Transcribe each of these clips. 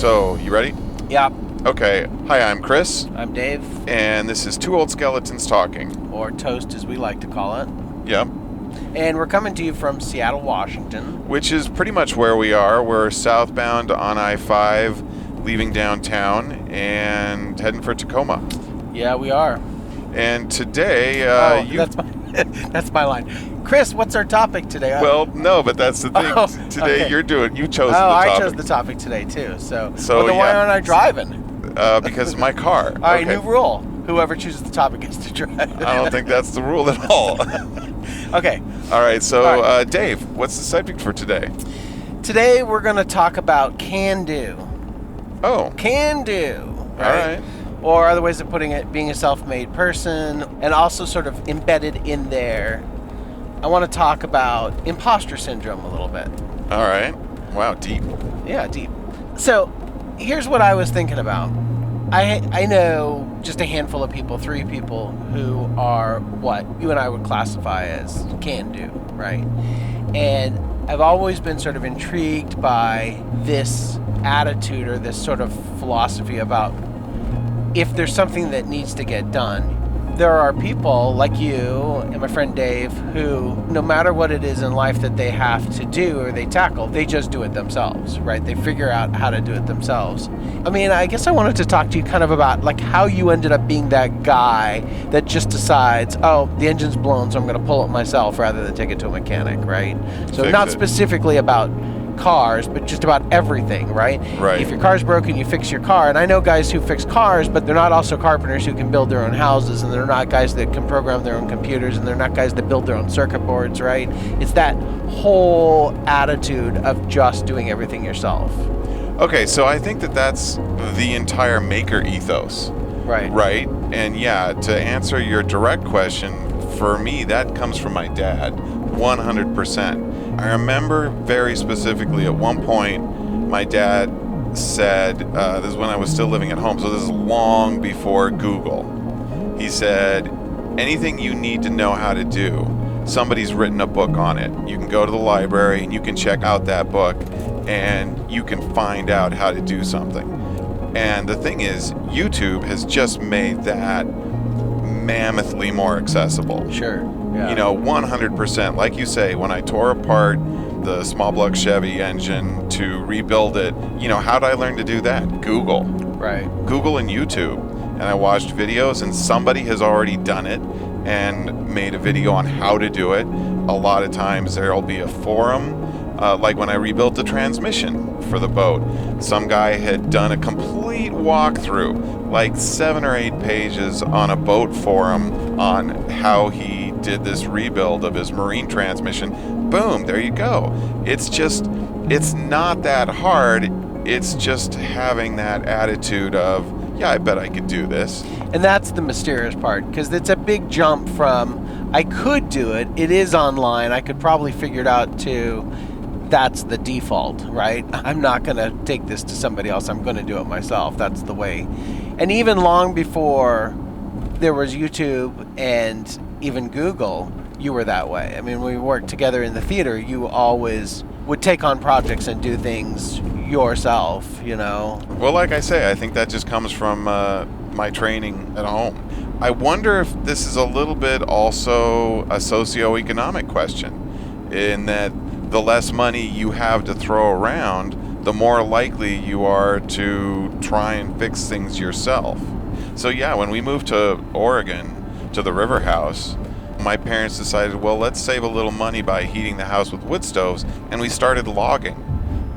So, you ready? Yeah. Okay. Hi, I'm Chris. I'm Dave. And this is Two Old Skeletons Talking. Or T.O.S.T. as we like to call it. Yep. And we're coming to you from Seattle, Washington. Which is pretty much where we are. We're southbound on I-5, leaving downtown, and heading for Tacoma. Yeah, we are. And today, that's my line. Chris, what's our topic today? Well, no, but that's the thing. Today okay. you chose the topic. I chose the topic today, too. So then yeah. Why aren't I driving? Because of my car. All right, new rule. Whoever chooses the topic gets to drive. I don't think that's the rule at all. Okay. All right, so Dave, what's the subject for today? Today we're going to talk about can do. Oh. Can do. All right. Or other ways of putting it, being a self-made person, and also sort of embedded in there, I want to talk about imposter syndrome a little bit. All right. Wow, deep. Yeah, deep. So here's what I was thinking about. I know just a handful of people, 3 people, who are what you and I would classify as can do, right? And I've always been sort of intrigued by this attitude or this sort of philosophy about if there's something that needs to get done. There are people like you and my friend Dave who, no matter what it is in life that they have to do or they tackle, they just do it themselves, right? They figure out how to do it themselves. I mean, I guess I wanted to talk to you kind of about like how you ended up being that guy that just decides, oh, the engine's blown, so I'm going to pull it myself rather than take it to a mechanic, right? So not specifically about cars, but just about everything, right? Right. If your car's broken, you fix your car. And I know guys who fix cars, but they're not also carpenters who can build their own houses, and they're not guys that can program their own computers, and they're not guys that build their own circuit boards, right? It's that whole attitude of just doing everything yourself. Okay, so I think that's the entire maker ethos. Right. Right? And yeah, to answer your direct question, for me, that comes from my dad, 100%. I remember very specifically at one point, my dad said, this is when I was still living at home, so this is long before Google. He said, anything you need to know how to do, somebody's written a book on it. You can go to the library and you can check out that book and you can find out how to do something. And the thing is, YouTube has just made that mammothly more accessible. Sure. Yeah. You know, 100%. Like you say, when I tore apart the small block Chevy engine to rebuild it, you know, how'd I learn to do that? Google. Right. Google and YouTube. And I watched videos, and somebody has already done it and made a video on how to do it. A lot of times there'll be a forum, like when I rebuilt the transmission for the boat. Some guy had done a complete walkthrough, like 7 or 8 pages on a boat forum on how he did this rebuild of his marine transmission. Boom, there you go. It's not that hard. It's just having that attitude of, yeah, I bet I could do this. And that's the mysterious part, because it's a big jump from, I could do it, it is online, I could probably figure it out to, that's the default, right? I'm not going to take this to somebody else, I'm going to do it myself. That's the way. And even long before there was YouTube and even Google, you were that way. I mean, when we worked together in the theater, you always would take on projects and do things yourself, you know? Well, like I say, I think that just comes from my training at home. I wonder if this is a little bit also a socioeconomic question, in that the less money you have to throw around, the more likely you are to try and fix things yourself. So yeah, when we moved to Oregon, to the river house, my parents decided, well, let's save a little money by heating the house with wood stoves, and we started logging.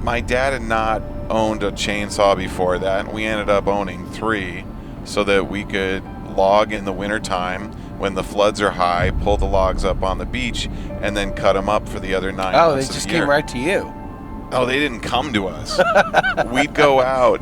My dad had not owned a chainsaw before that, and we ended up owning 3 so that we could log in the wintertime when the floods are high, pull the logs up on the beach, and then cut them up for the other 9 months Oh, of they the just year. came right to you. Oh, they didn't come to us. We'd go out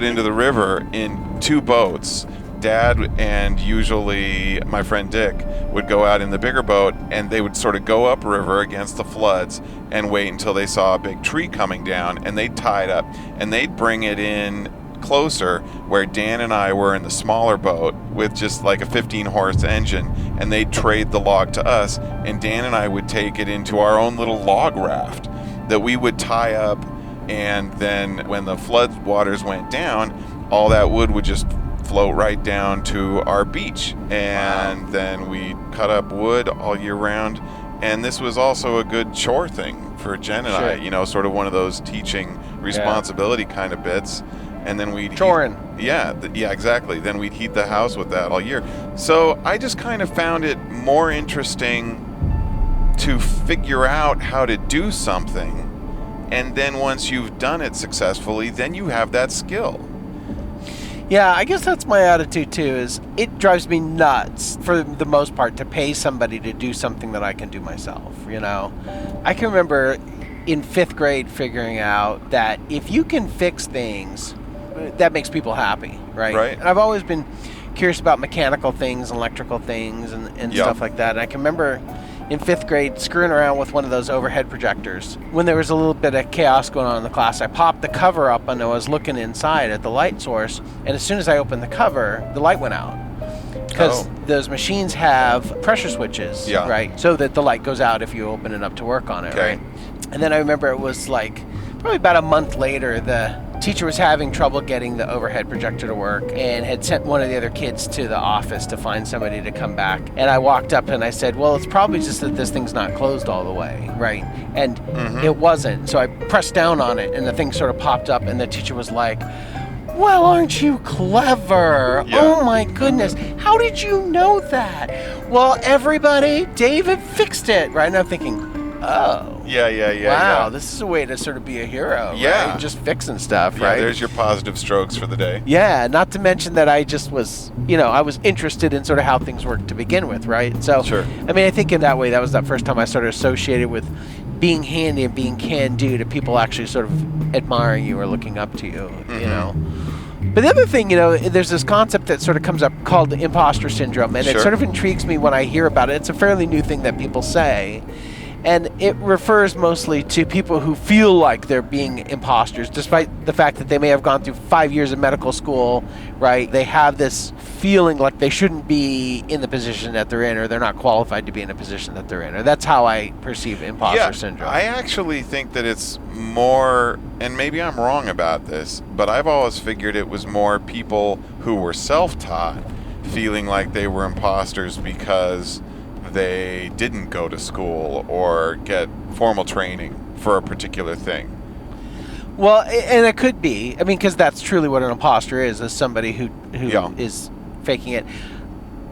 into the river in 2 boats. Dad and usually my friend Dick would go out in the bigger boat, and they would sort of go upriver against the floods and wait until they saw a big tree coming down, and they'd tie it up and they'd bring it in closer where Dan and I were in the smaller boat with just like a 15-horse engine, and they'd trade the log to us, and Dan and I would take it into our own little log raft that we would tie up And then when the flood waters went down, all that wood would just float right down to our beach. And then we cut up wood all year round. And this was also a good chore thing for Jen and I, you know, sort of one of those teaching responsibility kind of bits. And then we'd choring. Yeah, exactly. Then we'd heat the house with that all year. So I just kind of found it more interesting to figure out how to do something. And then once you've done it successfully, then you have that skill. Yeah, I guess that's my attitude too, is it drives me nuts for the most part to pay somebody to do something that I can do myself, you know. I can remember in 5th grade figuring out that if you can fix things, that makes people happy, right? Right. And I've always been curious about mechanical things, electrical things, and stuff like that. And I can remember in 5th grade screwing around with one of those overhead projectors. When there was a little bit of chaos going on in the class, I popped the cover up and I was looking inside at the light source, and as soon as I opened the cover, the light went out. Because those machines have pressure switches, right? So that the light goes out if you open it up to work on it, right? And then I remember it was like probably about a month later, the teacher was having trouble getting the overhead projector to work and had sent one of the other kids to the office to find somebody to come back. And I walked up and I said, well, it's probably just that this thing's not closed all the way, right? And it wasn't. So I pressed down on it and the thing sort of popped up, and the teacher was like, well, aren't you clever? Oh my goodness. How did you know that? Well, everybody, David fixed it, right? And I'm thinking, oh. Wow, this is a way to sort of be a hero, right? Just fixing stuff, right? There's your positive strokes for the day. Yeah, not to mention that I just was, you know, I was interested in sort of how things work to begin with, right? So, I mean, I think in that way, that was the first time I started associated with being handy and being can-do to people actually sort of admiring you or looking up to you, you know? But the other thing, you know, there's this concept that sort of comes up called the imposter syndrome, and it sort of intrigues me when I hear about it. It's a fairly new thing that people say. And it refers mostly to people who feel like they're being imposters, despite the fact that they may have gone through 5 years of medical school, right? They have this feeling like they shouldn't be in the position that they're in, or they're not qualified to be in a position that they're in. Or that's how I perceive imposter syndrome. I actually think that it's more, and maybe I'm wrong about this, but I've always figured it was more people who were self-taught feeling like they were imposters because they didn't go to school or get formal training for a particular thing. Well, and it could be. I mean, because that's truly what an imposter is somebody who is faking it.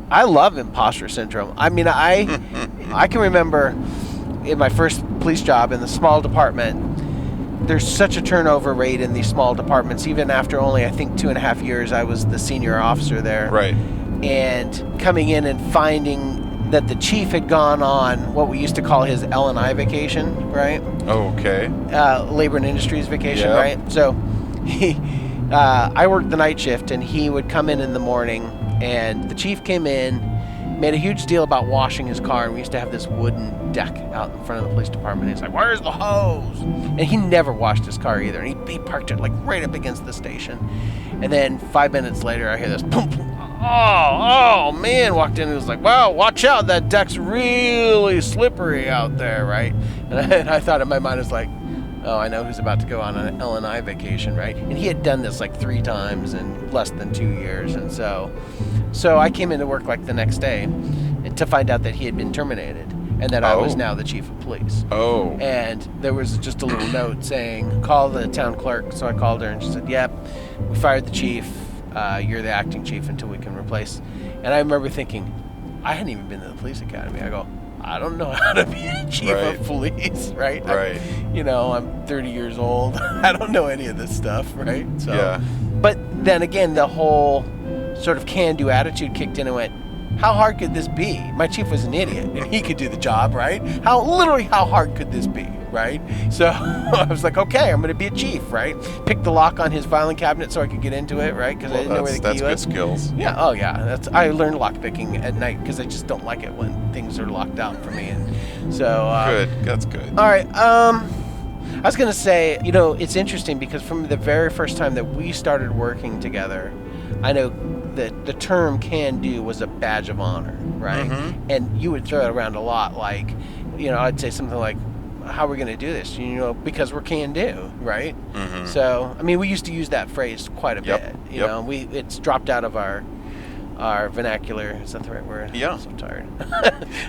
I love imposter syndrome. I mean, I can remember in my first police job in the small department, there's such a turnover rate in these small departments. Even after only, I think, 2.5 years, I was the senior officer there. Right. And coming in and finding that the chief had gone on what we used to call his L&I vacation, right? Okay. Labor and Industries vacation, right? So I worked the night shift, and he would come in the morning, and the chief came in, made a huge deal about washing his car, and we used to have this wooden deck out in front of the police department. He's like, where's the hose? And he never washed his car either, and he parked it like right up against the station. And then 5 minutes later, I hear this boom, boom. Oh, man, walked in and was like, wow, watch out, that deck's really slippery out there, right? And I thought in my mind, I was like, oh, I know who's about to go on an L&I vacation, right? And he had done this like 3 times in less than 2 years. And so I came into work like the next day to find out that he had been terminated and that I was now the chief of police. Oh. And there was just a little note saying, call the town clerk. So I called her and she said, yep, we fired the chief. You're the acting chief until we can replace. And I remember thinking, I hadn't even been to the police academy. I go, I don't know how to be a chief of police, right? Right. I'm 30 years old. I don't know any of this stuff, right? So, but then again, the whole sort of can-do attitude kicked in and went, how hard could this be? My chief was an idiot, and he could do the job, right? How hard could this be, right? So I was like, okay, I'm going to be a chief, right? Pick the lock on his filing cabinet so I could get into it, right? Because I didn't know where the key was. That's good skills. Yeah, oh yeah. I learned lock picking at night because I just don't like it when things are locked out for me. And so good, that's good. All right, I was going to say, it's interesting because from the very first time that we started working together, I know that the term can do was a badge of honor, right? Mm-hmm. And you would throw it around a lot, like, I'd say something like, how we're going to do this, because we're can do, right? Mm-hmm. So, I mean, we used to use that phrase quite a Yep. bit. Yep. It's dropped out of our vernacular. Is that the right word? Yeah. I'm so tired.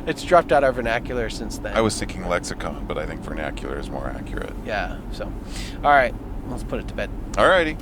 It's dropped out our vernacular since then. I was thinking lexicon, but I think vernacular is more accurate. Yeah. So, all right, let's put it to bed. Alrighty.